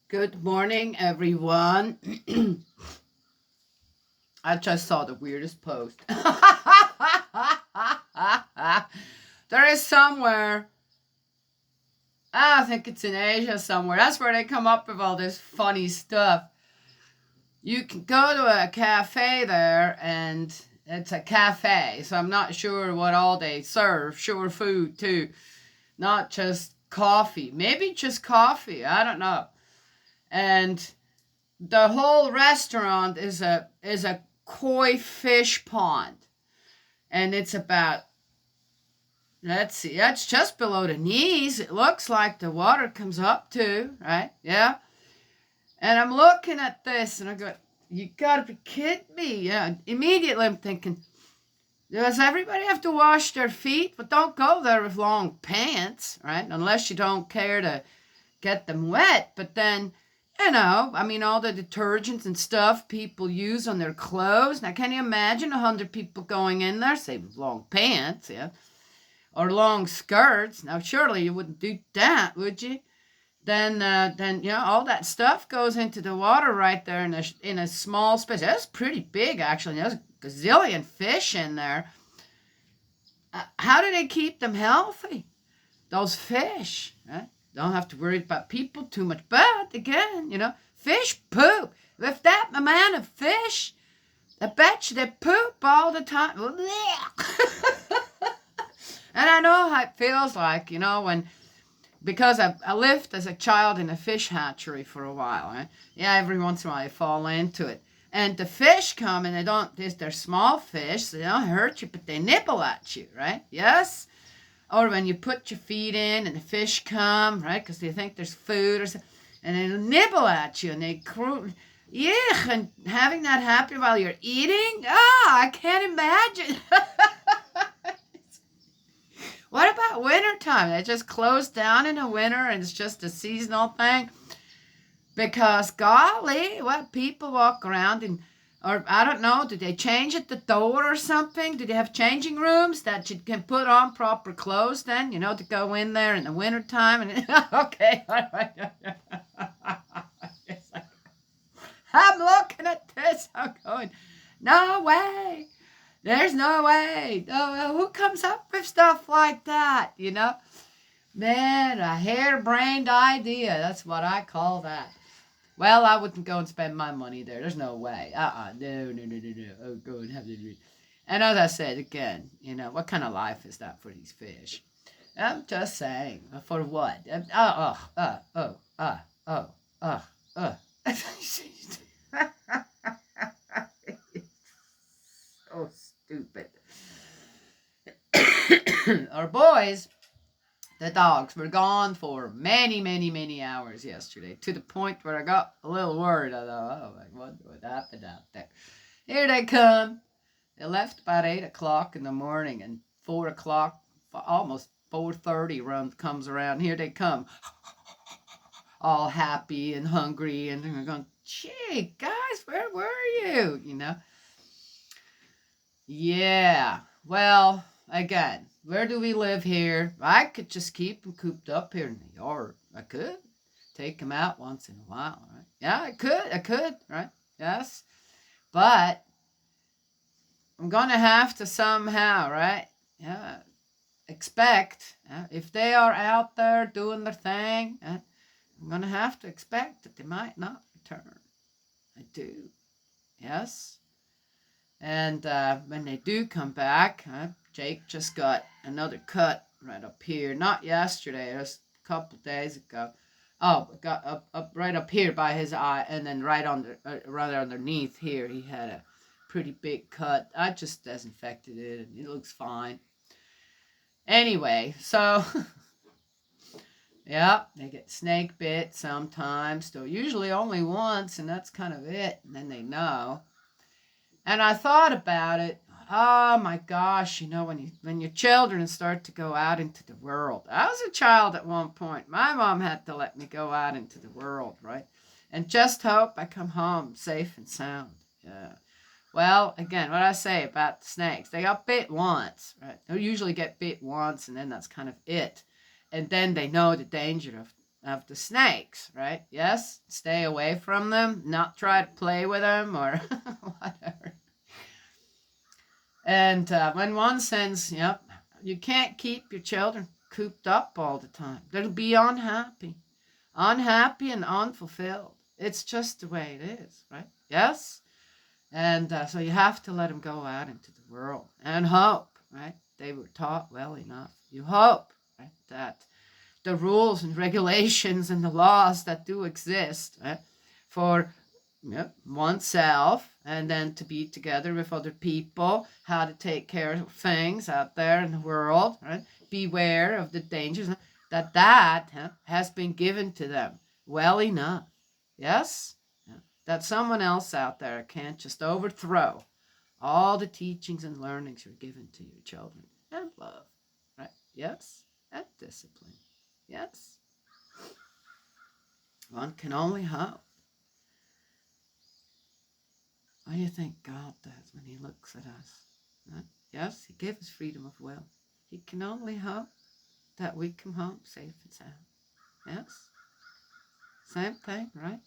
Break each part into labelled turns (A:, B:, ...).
A: Good morning, everyone. I just saw the weirdest post. There is somewhere, I think it's in Asia somewhere. That's where they come up with all this funny stuff. You can go to a cafe there, and it's a cafe, so I'm not sure what all they serve. Sure, food too, not just coffee. Maybe just coffee. I don't know. And the whole restaurant is a koi fish pond, and it's about, let's see, that's just below the knees. It looks like the water comes up to, right? Yeah. And I'm looking at this and I go, you gotta be kidding me. Yeah. Immediately I'm thinking, does everybody have to wash their feet? But don't go there with long pants, right? Unless you don't care to get them wet. But then, I mean, all the detergents and stuff people use on their clothes. Now, can you imagine 100 people going in there, say, with long pants, yeah, or long skirts? Now, surely you wouldn't do that, would you? Then all that stuff goes into the water right there in a small space. That's pretty big, actually. There's a gazillion fish in there. How do they keep them healthy? Those fish, right? Don't have to worry about people too much. But again, fish poop. If that amount of fish, I bet you they poop all the time. And I know how it feels like, because I lived as a child in a fish hatchery for a while. Right? Yeah, every once in a while I fall into it. And the fish come and they're small fish, so they don't hurt you, but they nibble at you, right? Yes? Or when you put your feet in and the fish come, right, because they think there's food or something, and they nibble at you and they yuck, and having that happen while you're eating, I can't imagine. What about wintertime? They just close down in the winter and it's just a seasonal thing? Because golly, what people walk around in, or I don't know, do they change at the door or something? Do they have changing rooms that you can put on proper clothes then, to go in there in the wintertime? And okay. I'm looking at this, I'm going, no way. There's no way. No, who comes up with stuff like that, Man, a harebrained idea. That's what I call that. Well, I wouldn't go and spend my money there. There's no way. No. Oh, go and have the. And as I said again, what kind of life is that for these fish? I'm just saying. For what? So stupid. Our boys, the dogs, were gone for many, many, many hours yesterday, to the point where I got a little worried. I thought, oh, what happened out there? Here they come. They left about 8 o'clock in the morning, and 4 o'clock, almost 4:30 comes around. Here they come, all happy and hungry, and they're going, gee, guys, where were you? Yeah, well, again, where do we live here? I could just keep them cooped up here in the yard. I could take them out once in a while, right? Yeah, I could, right? Yes, but I'm gonna have to somehow, right? Yeah, expect if they are out there doing their thing, I'm gonna have to expect that they might not return. I do, yes. And when they do come back, Jake just got another cut right up here. Not yesterday, just a couple days ago. Oh, it got up right up here by his eye, and then right underneath here, he had a pretty big cut. I just disinfected it, and it looks fine. Anyway, so yeah, they get snake bit sometimes, though usually only once, and that's kind of it. And then they know. And I thought about it. Oh my gosh, when your children start to go out into the world. I was a child at one point. My mom had to let me go out into the world, right? And just hope I come home safe and sound. Yeah. Well, again, what I say about the snakes, they got bit once, right? They usually get bit once, and then that's kind of it. And then they know the danger of of the snakes, right? Yes, stay away from them, not try to play with them or whatever. And in one sense, yep, you can't keep your children cooped up all the time. They'll be unhappy and unfulfilled. It's just the way it is, right? Yes? And so you have to let them go out into the world and hope, right? They were taught well enough. You hope, right, that the rules and regulations and the laws that do exist, right, for oneself and then to be together with other people, how to take care of things out there in the world, right? Beware of the dangers, that has been given to them well enough. Yes? That someone else out there can't just overthrow all the teachings and learnings you're given to your children. And love, right? Yes? And discipline. Yes? One can only hope. What do you think God does when he looks at us? Right? Yes, he gives us freedom of will. He can only hope that we come home safe and sound. Yes? Same thing, right?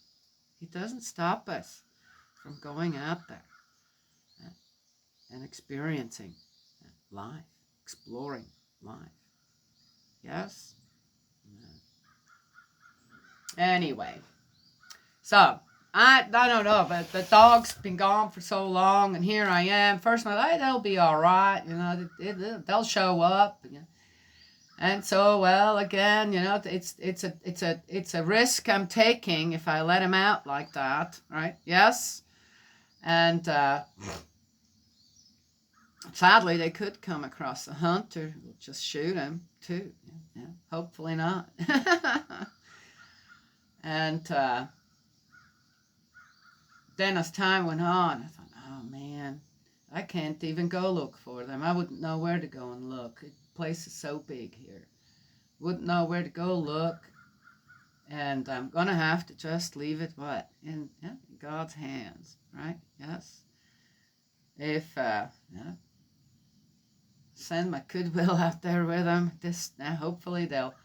A: He doesn't stop us from going out there and experiencing life, exploring life. Yes? Anyway, so I don't know, but the dog's been gone for so long, and here I am. First, I thought, hey, they'll be all right, they'll show up, and so well again, it's a risk I'm taking if I let him out like that, right? Yes, and sadly they could come across a hunter who'll just shoot him too. Yeah, hopefully not. And then as time went on, I thought, oh man, I can't even go look for them. I wouldn't know where to go and look. The place is so big here. Wouldn't know where to go look. And I'm going to have to just leave it, in God's hands, right? Yes. If, send my goodwill out there with them. Hopefully they'll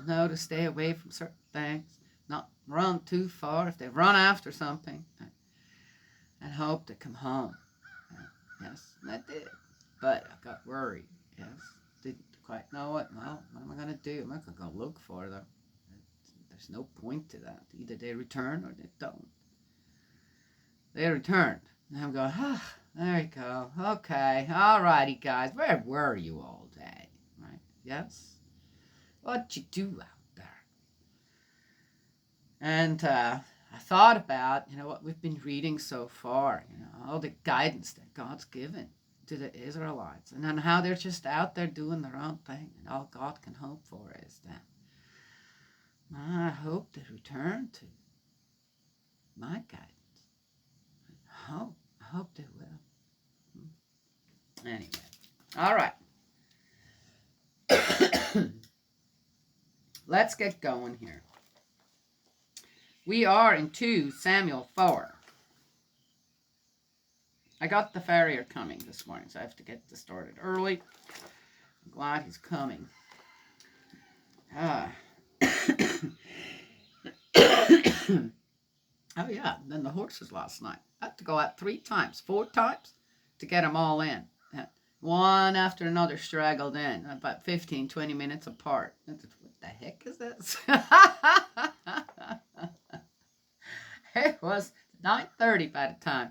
A: know to stay away from certain things, not run too far if they run after something, and hope to come home. Yes, and I did. But I got worried. Yes, didn't quite know what. Well, what am I going to do? I'm not going to go look for them. There's no point to that. Either they return or they don't. They returned. And I'm going, there you go. Okay, all righty, guys. Where were you all day? Right? Yes? What'd you do out there? And I thought about, what we've been reading so far, all the guidance that God's given to the Israelites, and then how they're just out there doing their own thing, and all God can hope for is that I hope they return to my guidance. I hope they will. Anyway, all right. Let's get going here. We are in 2 Samuel 4. I got the farrier coming this morning, so I have to get this started early. I'm glad he's coming. Oh, yeah, then the horses last night. I had to go out 4 times to get them all in. One after another straggled in, about 15, 20 minutes apart. What the heck is this? It was 9:30 by the time.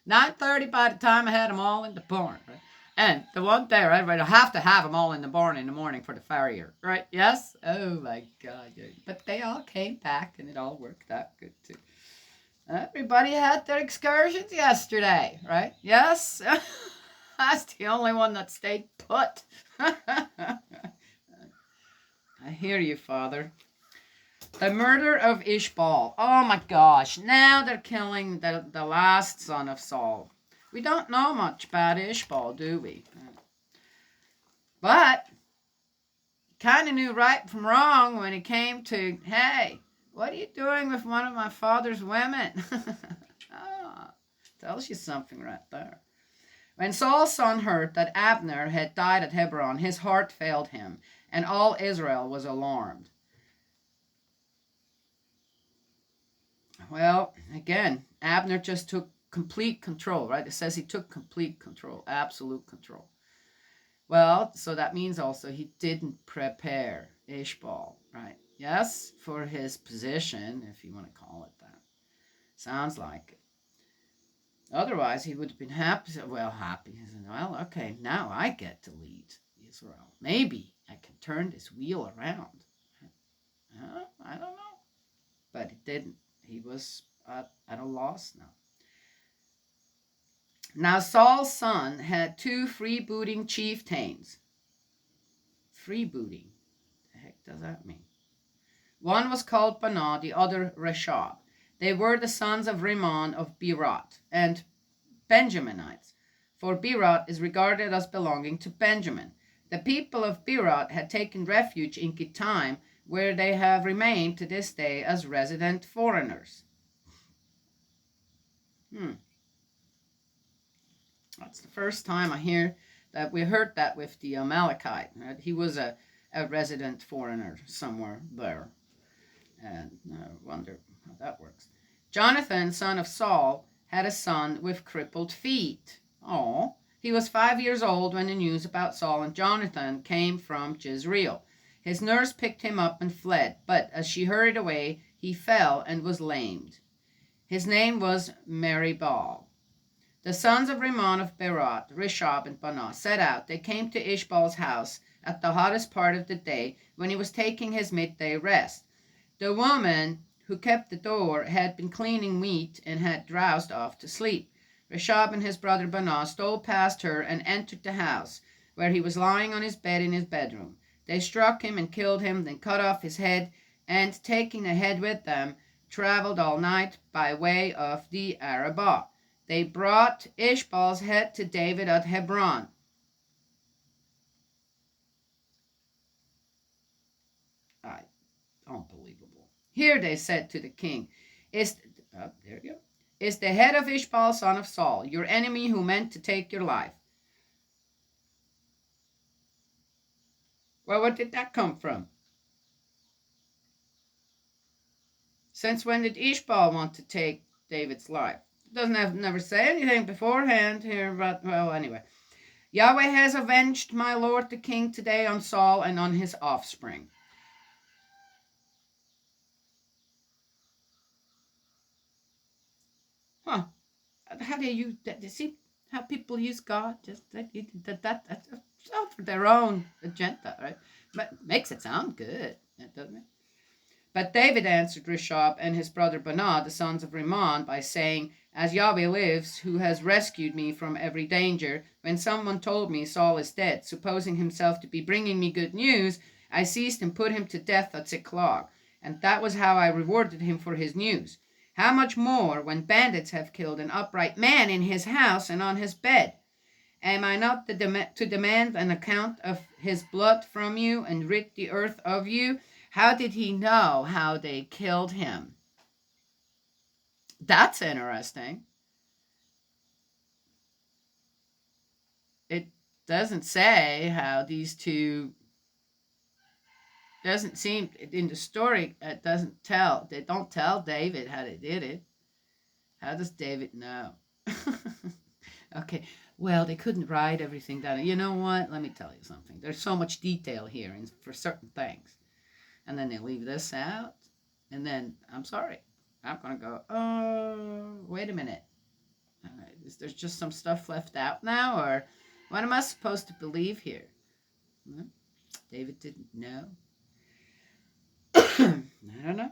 A: 9:30 by the time I had them all in the barn. Right? And the one day, right, I have to have them all in the barn in the morning for the farrier, right? Yes? Oh, my God. But they all came back, and it all worked out good, too. Everybody had their excursions yesterday, right? Yes? That's the only one that stayed put. I hear you, Father. The murder of Ishbaal. Oh my gosh. Now they're killing the last son of Saul. We don't know much about Ishbaal, do we? But kind of knew right from wrong when it came to, hey, what are you doing with one of my father's women? Tells you something right there. When Saul's son heard that Abner had died at Hebron, his heart failed him, and all Israel was alarmed. Well, again, Abner just took complete control, right? It says he took complete control, absolute control. Well, so that means also he didn't prepare Ishbaal, right? Yes, for his position, if you want to call it that. Sounds like it. Otherwise, he would have been happy. Well, happy. He said, well, okay, now I get to lead Israel. Maybe I can turn this wheel around. I don't know. But he didn't. He was at a loss now. Now Saul's son had two freebooting chieftains. Freebooting? The heck does that mean? One was called Banah, the other Reshab. They were the sons of Rimmon of Beerot, and Benjaminites, for Beerot is regarded as belonging to Benjamin. The people of Beerot had taken refuge in Gittaim, where they have remained to this day as resident foreigners. That's the first time I hear that. We heard that with the Amalekite. Right? He was a resident foreigner somewhere there. And I wonder how that works. Jonathan, son of Saul, had a son with crippled feet. Oh, he was 5 years old when the news about Saul and Jonathan came from Jezreel. His nurse picked him up and fled, but as she hurried away, he fell and was lamed. His name was Meribal. The sons of Rimmon of Beerot, Reshab, and Banah set out. They came to Ishbaal's house at the hottest part of the day, when he was taking his midday rest. The woman who kept the door had been cleaning meat and had drowsed off to sleep. Reshab and his brother Banah stole past her and entered the house, where he was lying on his bed in his bedroom. They struck him and killed him, then cut off his head, and, taking the head with them, traveled all night by way of the Arabah. They brought Ishbaal's head to David at Hebron. Unbelievable. Here, they said to the king, is there you go. Is the head of Ishbaal, son of Saul, your enemy who meant to take your life? Well, where did that come from? Since when did Ishbaal want to take David's life? It doesn't never say anything beforehand here, but, well, anyway. Yahweh has avenged my lord the king today on Saul and on his offspring. Huh. How do you see how people use God? Just that's all for their own agenda, right? But makes it sound good, doesn't it? But David answered Reshab and his brother Banah, the sons of Rimmon, by saying, as Yahweh lives, who has rescued me from every danger, when someone told me Saul is dead, supposing himself to be bringing me good news, I seized and put him to death at Ziklag, and that was how I rewarded him for his news. How much more when bandits have killed an upright man in his house and on his bed? Am I not to demand an account of his blood from you and rid the earth of you? How did he know how they killed him? That's interesting. It doesn't say how these two, doesn't seem in the story. It doesn't tell. They don't tell David how they did it. How does David know? Okay, well, they couldn't write everything down. You know what? Let me tell you something. There's so much detail here for certain things. And then they leave this out. And then, I'm sorry, I'm going to go, oh, wait a minute. Is there just some stuff left out now? Or what am I supposed to believe here? David didn't know. I don't know.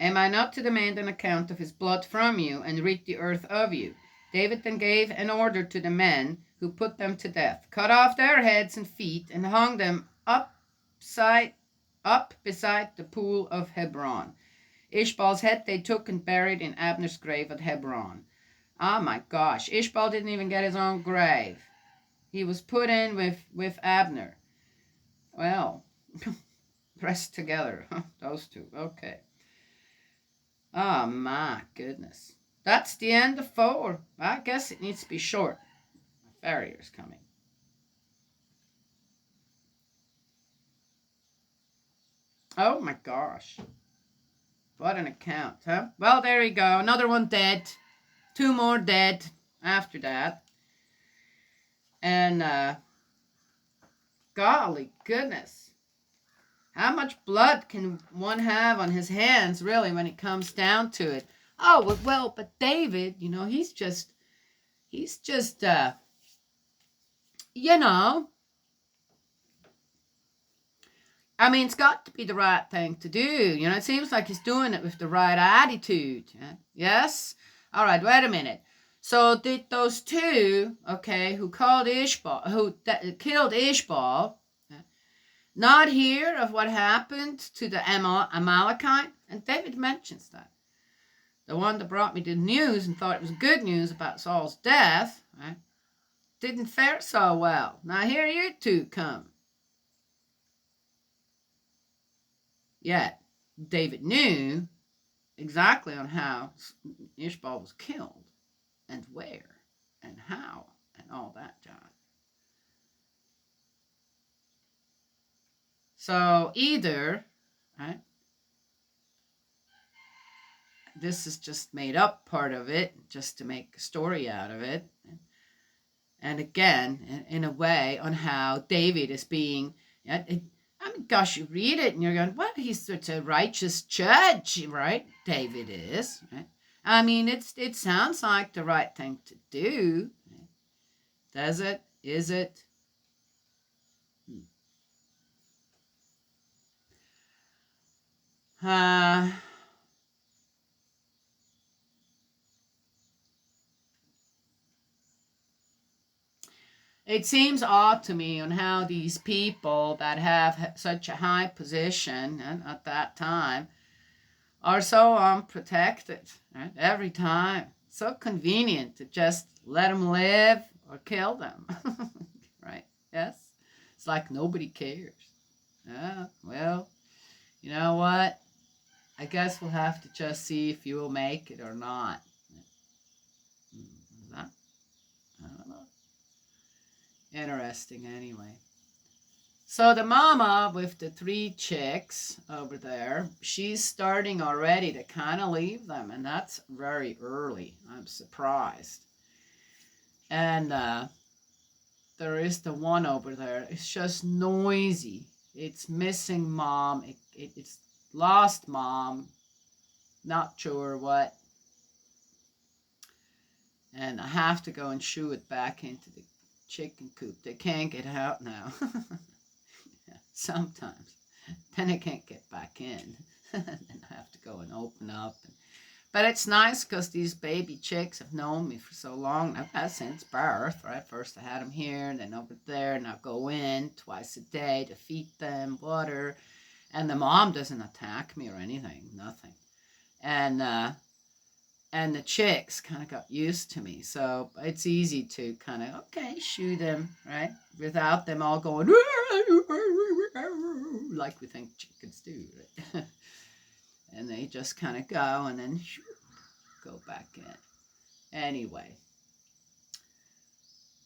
A: Am I not to demand an account of his blood from you and rid the earth of you? David then gave an order to the men who put them to death. Cut off their heads and feet and hung them up beside the pool of Hebron. Ishbaal's head they took and buried in Abner's grave at Hebron. Oh my gosh, Ishbaal didn't even get his own grave. He was put in with Abner. Well, pressed together, those two. Okay. Oh my goodness. That's the end of 4. I guess it needs to be short. A farrier's coming. Oh my gosh. What an account, huh? Well, there you go. Another one dead. 2 more dead after that. And, golly goodness. How much blood can one have on his hands, really, when it comes down to it? Oh, well, but David, he's just, you know, I mean, it's got to be the right thing to do. It seems like he's doing it with the right attitude. Yes? All right, wait a minute. So did those two, okay, who killed Ishbaal, not hear of what happened to the Amalekite? And David mentions that. The one that brought me the news and thought it was good news about Saul's death, right, didn't fare so well. Now here you two come. Yet David knew exactly on how Ishbaal was killed and where and how and all that jazz. So either, right, this is just made up part of it just to make a story out of it. And again, in a way, on how David is being, I mean, gosh, you read it and you're going, well, he's such a righteous judge, right? David is, right? I mean, it sounds like the right thing to do. Does it? Is it? It seems odd to me on how these people that have such a high position at that time are so unprotected, right? Every time. So convenient to just let them live or kill them, right? Yes? It's like nobody cares. Well, you know what? I guess we'll have to just see if you will make it or not. I don't know. Interesting anyway. So the mama with the 3 chicks over there, she's starting already to kind of leave them, and that's very early. I'm surprised. And there is the one over there. It's just noisy. It's missing mom. It's lost mom. Not sure what. And I have to go and shoo it back into the chicken coop. They can't get out now. Sometimes. Then I can't get back in. And I have to go and open up. But it's nice because these baby chicks have known me for so long. I've had since birth, right? First I had them here, and then over there, and I'll go in twice a day to feed them water. And the mom doesn't attack me or anything, nothing. And the chicks kind of got used to me. So it's easy to kind of, okay, shoo them, right? Without them all going, like we think chickens do, right? And they just kind of go and then go back in. Anyway.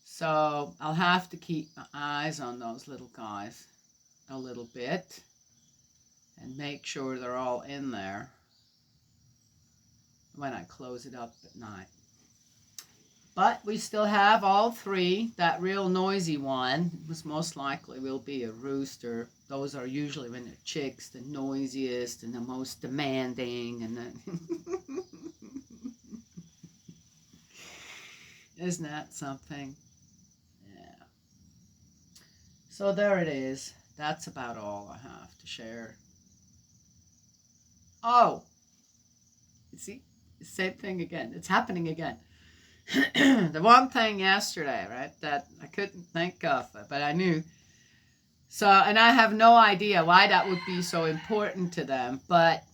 A: So I'll have to keep my eyes on those little guys a little bit and make sure they're all in there when I close it up at night. But we still have all 3. That real noisy one was most likely will be a rooster. Those are usually, when they're chicks, the noisiest and the most demanding. And isn't that something? Yeah. So there it is. That's about all I have to share. Oh, see, same thing again. It's happening again. The one thing yesterday, right, that I couldn't think of, but I knew. So, and I have no idea why that would be so important to them, but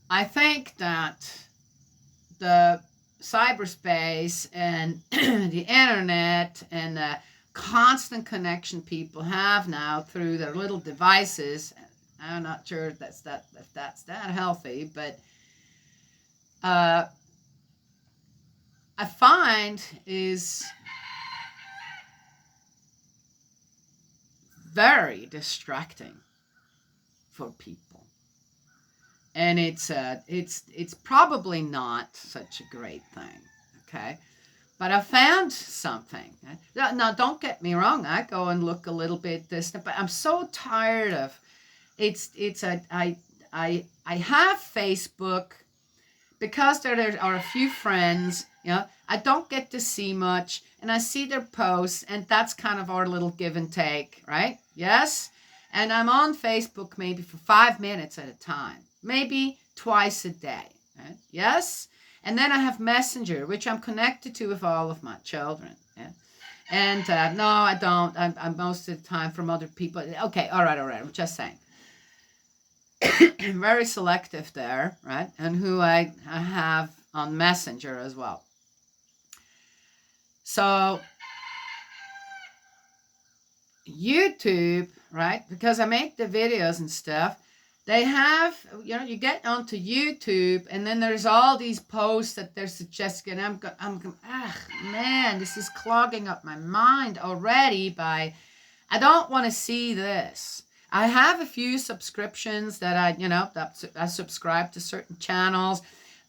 A: I think that the cyberspace and the internet and the constant connection people have now through their little devices, I'm not sure if that's that healthy, but I find is very distracting. for people. And it's probably not such a great thing, okay? But I found something. Now, don't get me wrong. I go and look a little bit this, but I'm so tired of I have Facebook because there are a few friends. I don't get to see much, and I see their posts, and that's kind of our little give and take, right? Yes, and I'm on Facebook maybe for 5 minutes at a time, maybe twice a day. Right? Yes. And then I have Messenger, which I'm connected to with all of my children. Yeah? And no, I don't. I'm most of the time from other people. Okay, all right. I'm just saying. Very selective there, right? And who I have on Messenger as well. So YouTube, right? Because I make the videos and stuff. They have, you get onto YouTube, and then there's all these posts that they're suggesting. I'm man, this is clogging up my mind already I don't want to see this. I have a few subscriptions that I subscribe to certain channels.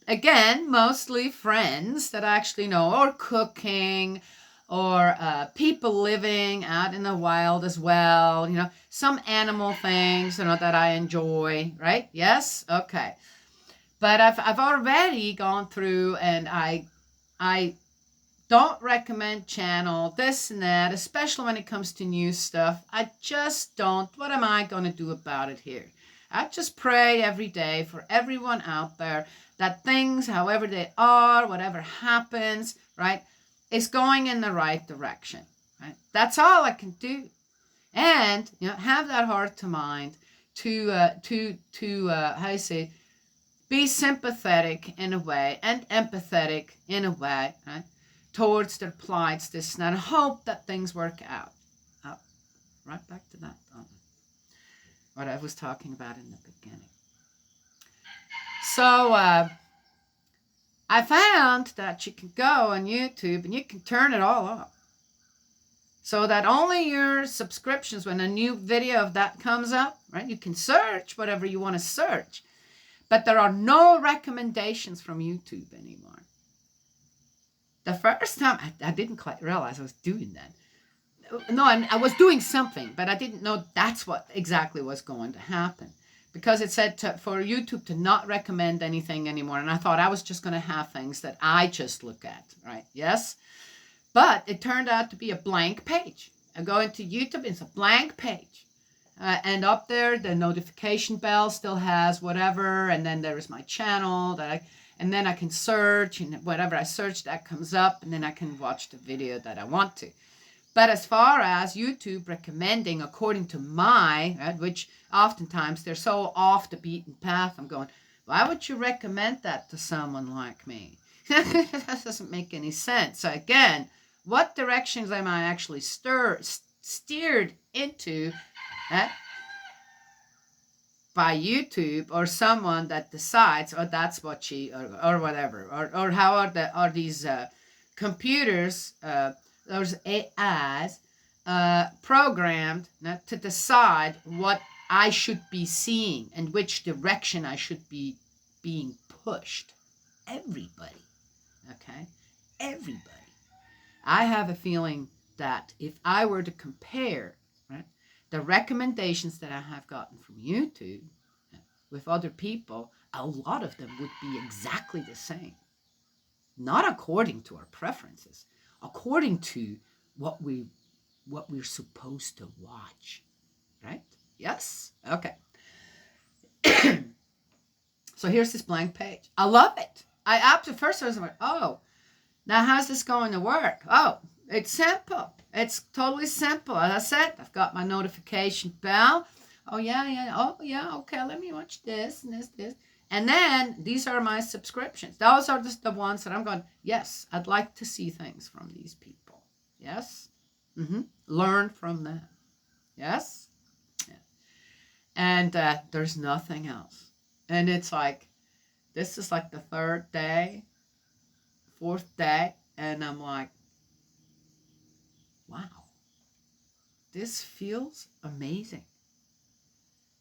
A: Again, mostly friends that I actually know, or cooking, or people living out in the wild as well, some animal things, that I enjoy, right? Yes? Okay. But I've already gone through, and I don't recommend channel, this and that, especially when it comes to new stuff. I just don't. What am I going to do about it here? I just pray every day for everyone out there that things, however they are, whatever happens, right, is going in the right direction. Right? That's all I can do. And have that heart to mind to how you say, be sympathetic in a way and empathetic in a way, right, towards their plights, this and that, and hope that things work out. Right back to that, what I was talking about in the beginning. So I found that you can go on YouTube and you can turn it all off. So that only your subscriptions, when a new video of that comes up, right, you can search whatever you want to search. But there are no recommendations from YouTube anymore. The first time, I didn't quite realize I was doing that. No, I was doing something, but I didn't know that's what exactly was going to happen. Because it said for YouTube to not recommend anything anymore. And I thought I was just going to have things that I just look at, right? Yes? But it turned out to be a blank page. I go into YouTube, it's a blank page. And up there, the notification bell still has whatever. And then there is my channel and then I can search, and whatever I search, that comes up, and then I can watch the video that I want to. But as far as YouTube recommending according to which oftentimes they're so off the beaten path, I'm going, why would you recommend that to someone like me? That doesn't make any sense. So again, what directions am I actually steered into by YouTube or someone that decides, or that's what or whatever, or how are these computers, those AIs, programmed to decide what I should be seeing and which direction I should be being pushed. Everybody, okay? Everybody. I have a feeling that if I were to compare, right, the recommendations that I have gotten from YouTube with other people, a lot of them would be exactly the same. Not according to our preferences, according to what we're supposed to watch, right? Yes? Okay. So here's this blank page. I love it. First I was like, oh, now how's this going to work? Oh, it's simple. It's totally simple. As I said, I've got my notification bell. Oh, yeah. Oh, yeah. Okay, let me watch this and this. And then these are my subscriptions. Those are just the ones that I'm going, yes, I'd like to see things from these people. Yes? Learn from them. Yes? Yeah. And there's nothing else. And it's like, this is like the third day, fourth day. And I'm like, wow, this feels amazing.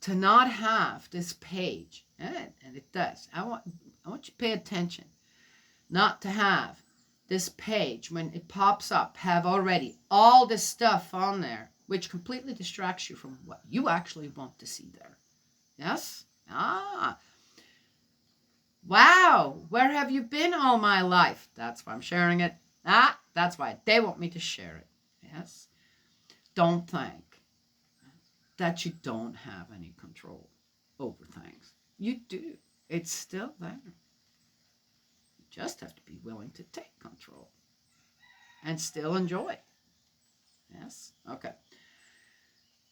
A: to not have this page, and it does. I want you to pay attention. Not to have this page, when it pops up, have already all this stuff on there, which completely distracts you from what you actually want to see there. Yes? Wow, where have you been all my life? That's why I'm sharing it. That's why they want me to share it. Yes? Don't think that you don't have any control over things. You do. It's still there. You just have to be willing to take control and still enjoy. Yes? Okay.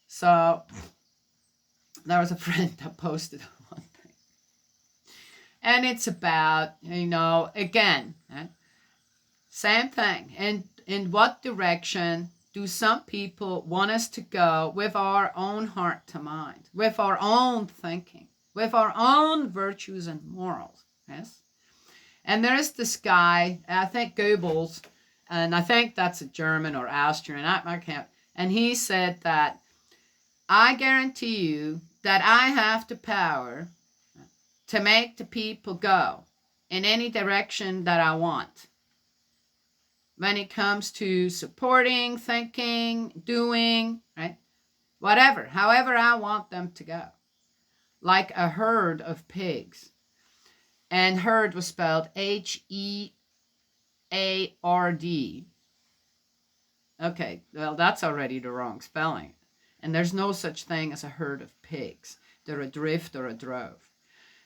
A: So there was a friend that posted one thing. And it's about, again, same thing. And in what direction do some people want us to go with our own heart to mind, with our own thinking, with our own virtues and morals? Yes? And there is this guy, I think Goebbels, and I think that's a German or Austrian, I can't. And he said that, I guarantee you that I have the power to make the people go in any direction that I want. When it comes to supporting, thinking, doing, right? Whatever, however I want them to go. Like a herd of pigs. And herd was spelled Heard. Okay, well, that's already the wrong spelling. And there's no such thing as a herd of pigs. They're a drift or a drove.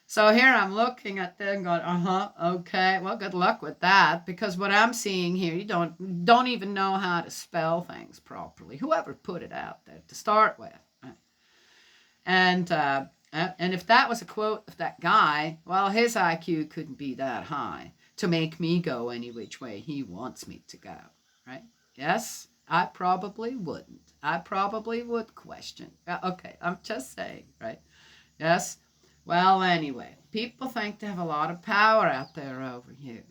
A: So here I'm looking at them going, okay, well, good luck with that. Because what I'm seeing here, you don't even know how to spell things properly. Whoever put it out there to start with. Right? And if that was a quote of that guy, well, his IQ couldn't be that high to make me go any which way he wants me to go. Right? Yes, I probably wouldn't. I probably would question. Okay, I'm just saying, right? Yes. Well, anyway, people think they have a lot of power out there over you.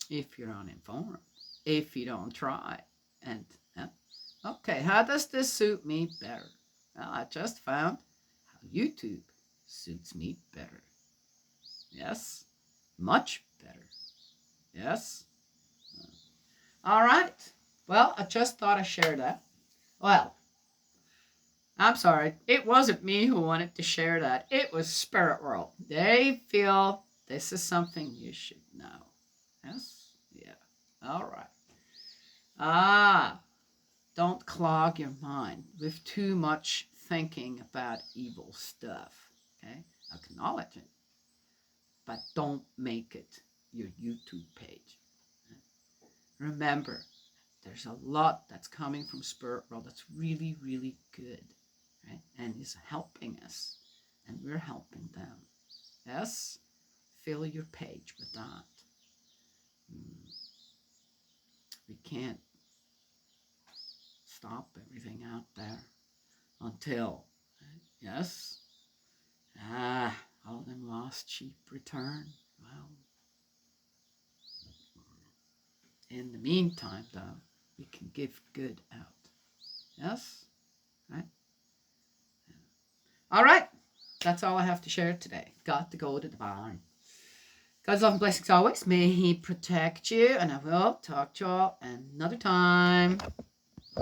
A: If you're uninformed, if you don't try. And, okay, how does this suit me better? Well, I just found how YouTube suits me better. Yes, much better. Yes. All right. Well, I just thought I'd share that. Well, I'm sorry. It wasn't me who wanted to share that. It was Spirit World. They feel this is something you should know. Yes? Yeah. All right. Don't clog your mind with too much thinking about evil stuff. Okay? Acknowledge it. But don't make it your YouTube page. Remember, there's a lot that's coming from Spirit World that's really, really good. Right? And is helping us, and we're helping them. Yes? Fill your page with that. We can't stop everything out there until, yes? All them lost sheep return. Well, in the meantime, though, we can give good out. Yes? Right? All right. That's all I have to share today. Got to go to the barn. God's love and blessings always. May He protect you, and I will talk to you all another time.